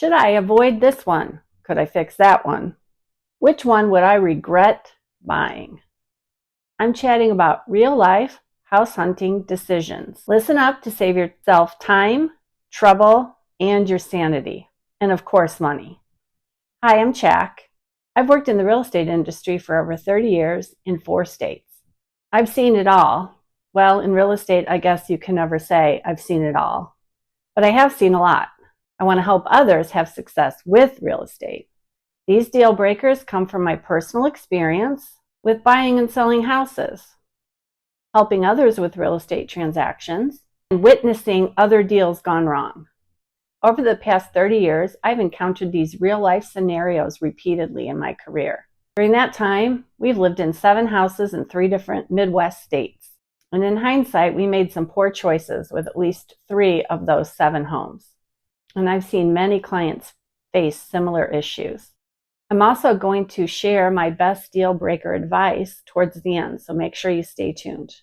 Should I avoid this one? Could I fix that one? Which one would I regret buying? I'm chatting about real life house hunting decisions. Listen up to save yourself time, trouble, and your sanity. And of course, money. Hi, I'm Chak. I've worked in the real estate industry for over 30 years in 4 states. I've seen it all. Well, in real estate, I guess you can never say I've seen it all. But I have seen a lot. I want to help others have success with real estate. These deal breakers come from my personal experience with buying and selling houses, helping others with real estate transactions, and witnessing other deals gone wrong. Over the past 30 years, I've encountered these real-life scenarios repeatedly in my career. During that time, we've lived in 7 houses in 3 different Midwest states. And in hindsight, we made some poor choices with at least 3 of those 7 homes. And I've seen many clients face similar issues. I'm also going to share my best deal breaker advice towards the end, so make sure you stay tuned.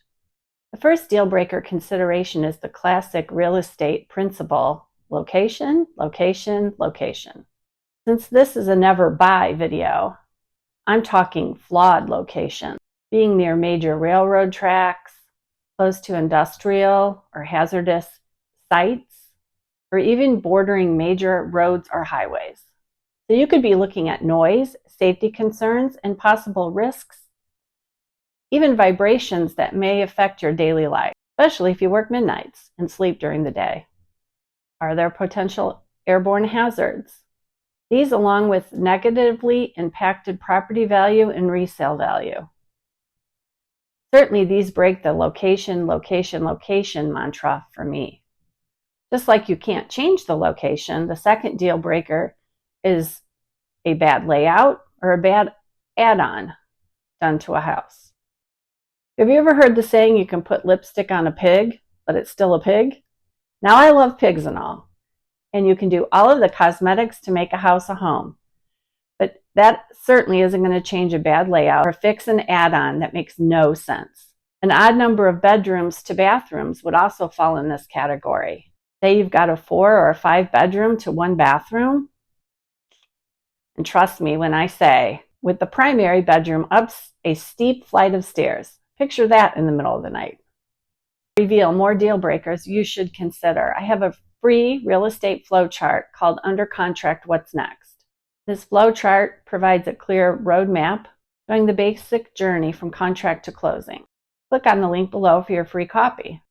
The first deal breaker consideration is the classic real estate principle: location, location, location. Since this is a never buy video, I'm talking flawed location, being near major railroad tracks, close to industrial or hazardous sites, or even bordering major roads or highways. So you could be looking at noise, safety concerns, and possible risks, even vibrations that may affect your daily life, especially if you work midnights and sleep during the day. Are there potential airborne hazards? These, along with negatively impacted property value and resale value. Certainly these break the location, location, location mantra for me. Just like you can't change the location, the second deal breaker is a bad layout or a bad add-on done to a house. Have you ever heard the saying, you can put lipstick on a pig, but it's still a pig? Now, I love pigs and all, and you can do all of the cosmetics to make a house a home, but that certainly isn't going to change a bad layout or fix an add-on that makes no sense. An odd number of bedrooms to bathrooms would also fall in this category. Say you've got a 4 or a 5 bedroom to 1 bathroom, and trust me when I say, with the primary bedroom up a steep flight of stairs. Picture that in the middle of the night. Reveal more deal breakers you should consider. I have a free real estate flow chart called Under Contract What's Next. This flow chart provides a clear roadmap showing the basic journey from contract to closing. Click on the link below for your free copy.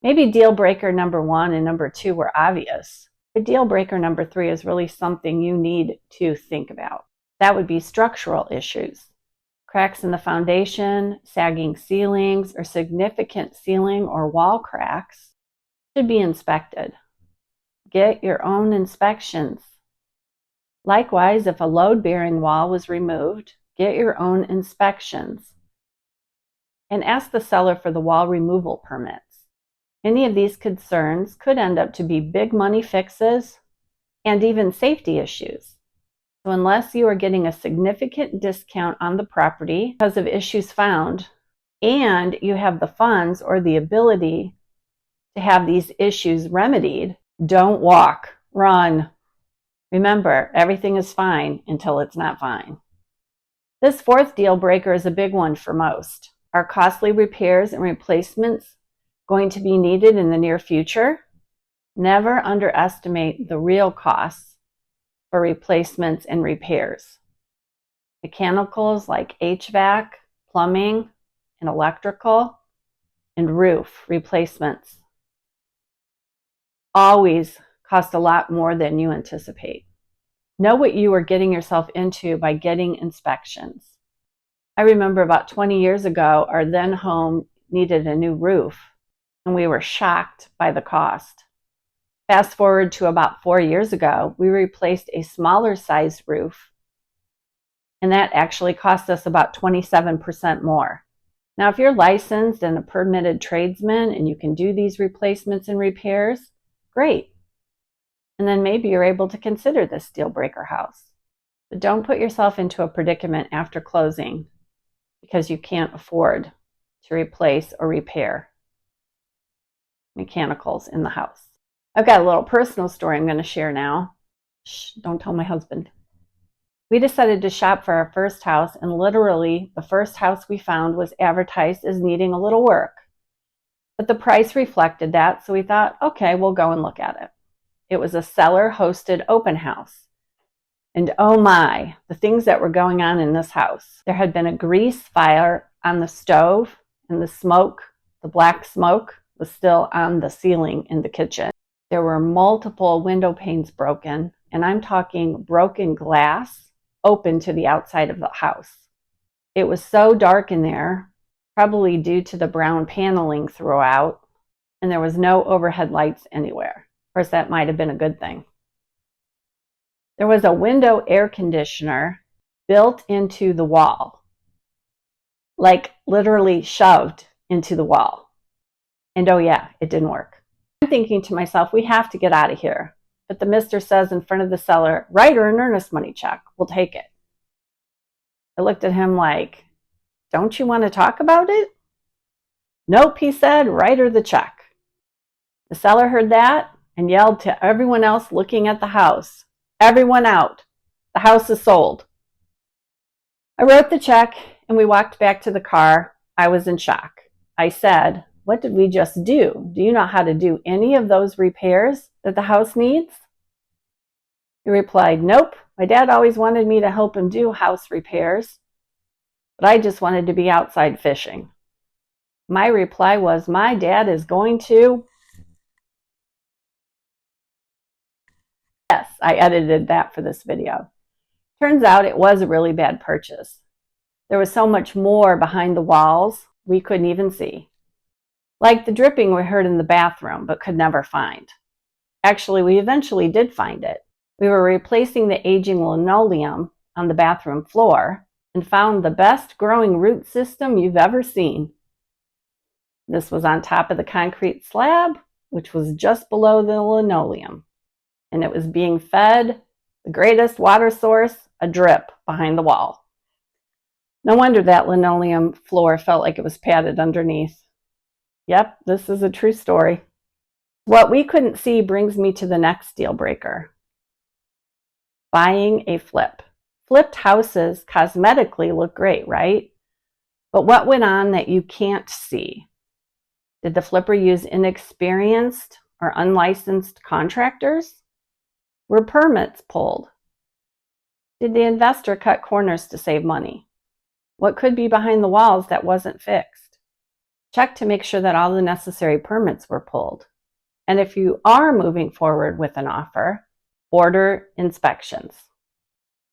Maybe deal breaker number 1 and number 2 were obvious, but deal breaker number 3 is really something you need to think about. That would be structural issues. Cracks in the foundation, sagging ceilings, or significant ceiling or wall cracks should be inspected. Get your own inspections. Likewise, if a load-bearing wall was removed, get your own inspections. And ask the seller for the wall removal permits. Any of these concerns could end up to be big money fixes and even safety issues. So unless you are getting a significant discount on the property because of issues found, and you have the funds or the ability to have these issues remedied, don't walk, run. Remember, everything is fine until it's not fine. This 4th deal breaker is a big one for most. Are costly repairs and replacements going to be needed in the near future? Never underestimate the real costs for replacements and repairs. Mechanicals like HVAC, plumbing, and electrical, and roof replacements always cost a lot more than you anticipate. Know what you are getting yourself into by getting inspections. I remember about 20 years ago, our then home needed a new roof, and we were shocked by the cost. Fast forward to about 4 years ago, we replaced a smaller size roof, and that actually cost us about 27% more. Now, if you're licensed and a permitted tradesman and you can do these replacements and repairs, great. And then maybe you're able to consider this deal breaker house. But don't put yourself into a predicament after closing because you can't afford to replace or repair mechanicals in the house. I've got a little personal story I'm going to share now. Shh, don't tell my husband. We decided to shop for our first house, and literally the first house we found was advertised as needing a little work. But the price reflected that, so we thought, okay, we'll go and look at it. It was a seller-hosted open house. And oh my, the things that were going on in this house. There had been a grease fire on the stove, and the smoke, the black smoke, was still on the ceiling in the kitchen. There were multiple window panes broken, and I'm talking broken glass open to the outside of the house. It was so dark in there, probably due to the brown paneling throughout, and there was no overhead lights anywhere. Of course, that might have been a good thing. There was a window air conditioner built into the wall, like literally shoved into the wall. And oh yeah, it didn't work. I'm thinking to myself, we have to get out of here. But the mister says in front of the seller, write her an earnest money check. We'll take it. I looked at him like, don't you want to talk about it? Nope, he said, write her the check. The seller heard that and yelled to everyone else looking at the house, everyone out. The house is sold. I wrote the check and we walked back to the car. I was in shock. I said, what did we just do? Do you know how to do any of those repairs that the house needs? He replied, nope. My dad always wanted me to help him do house repairs, but I just wanted to be outside fishing. My reply was, my dad is going to... Yes, I edited that for this video. Turns out it was a really bad purchase. There was so much more behind the walls we couldn't even see. Like the dripping we heard in the bathroom, but could never find. Actually, we eventually did find it. We were replacing the aging linoleum on the bathroom floor and found the best growing root system you've ever seen. This was on top of the concrete slab, which was just below the linoleum. And it was being fed the greatest water source, a drip behind the wall. No wonder that linoleum floor felt like it was padded underneath. Yep, this is a true story. What we couldn't see brings me to the next deal breaker. Buying a flip. Flipped houses cosmetically look great, right? But what went on that you can't see? Did the flipper use inexperienced or unlicensed contractors? Were permits pulled? Did the investor cut corners to save money? What could be behind the walls that wasn't fixed? Check to make sure that all the necessary permits were pulled. And if you are moving forward with an offer, order inspections.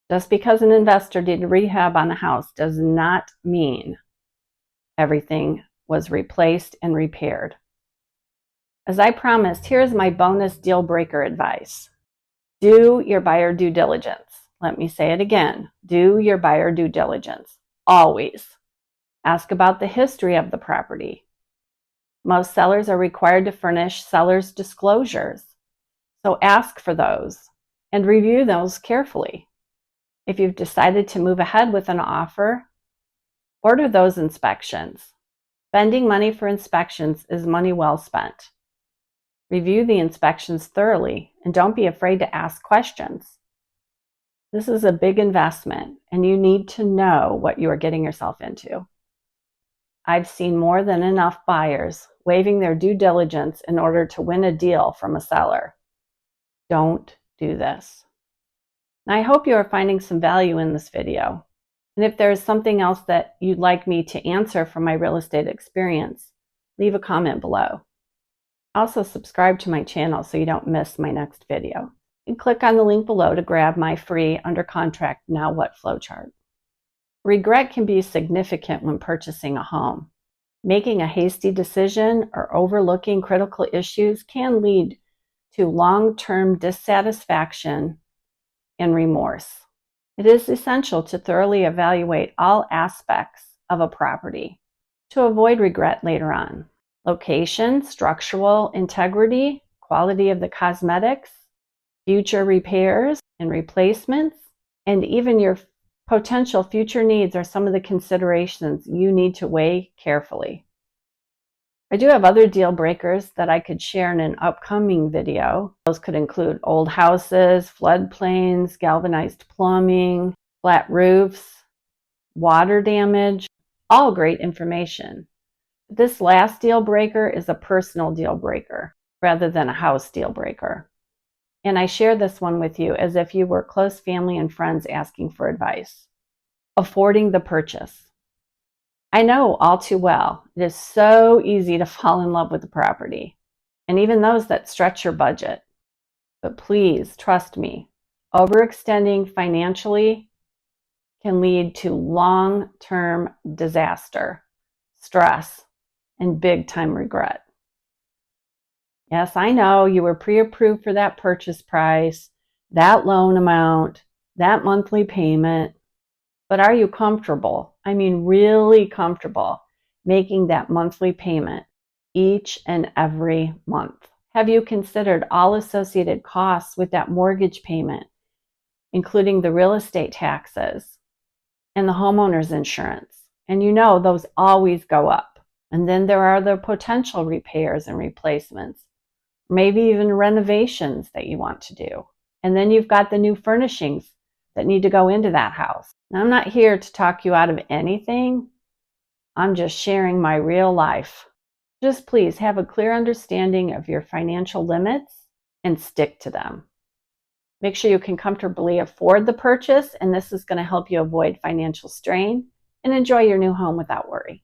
Just because an investor did rehab on a house does not mean everything was replaced and repaired. As I promised, here's my bonus deal breaker advice. Do your buyer due diligence. Let me say it again. Do your buyer due diligence. Always. Ask about the history of the property. Most sellers are required to furnish seller's disclosures. So ask for those and review those carefully. If you've decided to move ahead with an offer, order those inspections. Spending money for inspections is money well spent. Review the inspections thoroughly and don't be afraid to ask questions. This is a big investment and you need to know what you are getting yourself into. I've seen more than enough buyers waiving their due diligence in order to win a deal from a seller. Don't do this. I hope you are finding some value in this video. And if there is something else that you'd like me to answer from my real estate experience, leave a comment below. Also subscribe to my channel so you don't miss my next video. And click on the link below to grab my free Under Contract Now What flowchart. Regret can be significant when purchasing a home. Making a hasty decision or overlooking critical issues can lead to long-term dissatisfaction and remorse. It is essential to thoroughly evaluate all aspects of a property to avoid regret later on. Location, structural integrity, quality of the cosmetics, future repairs and replacements, and even your potential future needs are some of the considerations you need to weigh carefully. I do have other deal breakers that I could share in an upcoming video. Those could include old houses, floodplains, galvanized plumbing, flat roofs, water damage, all great information. This last deal breaker is a personal deal breaker rather than a house deal breaker. And I share this one with you as if you were close family and friends asking for advice. Affording the purchase. I know all too well, it is so easy to fall in love with the property, and even those that stretch your budget. But please trust me, overextending financially can lead to long-term disaster, stress, and big-time regret. Yes, I know you were pre-approved for that purchase price, that loan amount, that monthly payment, but are you comfortable? I mean, really comfortable making that monthly payment each and every month? Have you considered all associated costs with that mortgage payment, including the real estate taxes and the homeowner's insurance? And you know those always go up. And then there are the potential repairs and replacements, maybe even renovations that you want to do. And then you've got the new furnishings that need to go into that house. Now, I'm not here to talk you out of anything. I'm just sharing my real life. Just please have a clear understanding of your financial limits and stick to them. Make sure you can comfortably afford the purchase, and this is going to help you avoid financial strain and enjoy your new home without worry.